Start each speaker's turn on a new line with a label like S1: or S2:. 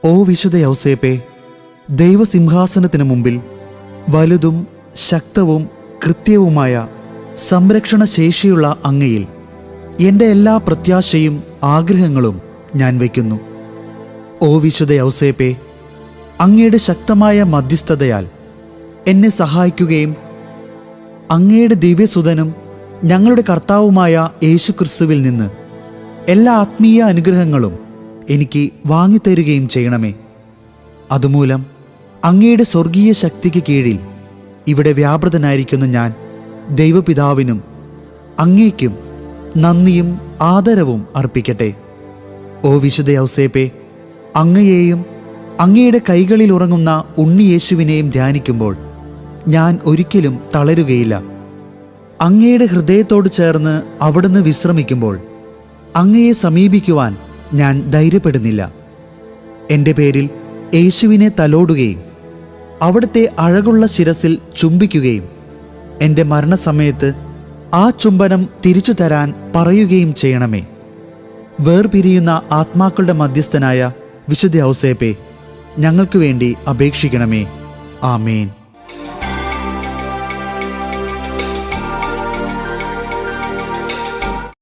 S1: ഓ വിശുദ്ധ യൗസേപ്പേ, ദൈവസിംഹാസനത്തിനു മുമ്പിൽ വലുതും ശക്തവും കൃത്യവുമായ സംരക്ഷണ ശേഷിയുള്ള അങ്ങയിൽ എൻ്റെ എല്ലാ പ്രത്യാശയും ആഗ്രഹങ്ങളും ഞാൻ വയ്ക്കുന്നു. ഓ വിശുദ്ധ യൗസേപ്പേ, അങ്ങയുടെ ശക്തമായ മധ്യസ്ഥതയാൽ എന്നെ സഹായിക്കുകയും അങ്ങയുടെ ദിവ്യസുതനും ഞങ്ങളുടെ കർത്താവുമായ യേശുക്രിസ്തുവിൽ നിന്ന് എല്ലാ ആത്മീയ അനുഗ്രഹങ്ങളും എനിക്ക് വാങ്ങിത്തരുകയും ചെയ്യണമേ. അതുമൂലം അങ്ങയുടെ സ്വർഗീയ ശക്തിക്ക് കീഴിൽ ഇവിടെ വ്യാപൃതനായിരിക്കുന്ന ഞാൻ ദൈവപിതാവിനും അങ്ങേക്കും നന്ദിയും ആദരവും അർപ്പിക്കട്ടെ. ഓ വിശുദ്ധ യൗസേപ്പേ, അങ്ങയെയും അങ്ങയുടെ കൈകളിൽ ഉറങ്ങുന്ന ഉണ്ണിയേശുവിനെയും ധ്യാനിക്കുമ്പോൾ ഞാൻ ഒരിക്കലും തളരുകയില്ല. അങ്ങയുടെ ഹൃദയത്തോട് ചേർന്ന് അവിടുന്ന് വിശ്രമിക്കുമ്പോൾ അങ്ങയെ സമീപിക്കുവാൻ ഞാൻ ധൈര്യപ്പെടുന്നില്ല. എൻ്റെ പേരിൽ യേശുവിനെ തലോടുകയും അവിടുത്തെ അഴകുള്ള ശിരസിൽ ചുംബിക്കുകയും എൻ്റെ മരണസമയത്ത് ആ ചുംബനം തിരിച്ചു തരാൻ പറയുകയും ചെയ്യണമേ. വേർപിരിയുന്ന ആത്മാക്കളുടെ മധ്യസ്ഥനായ വിശുദ്ധ ഔസേപ്പേ, ഞങ്ങൾക്ക് വേണ്ടി അപേക്ഷിക്കണമേ. ആമേൻ.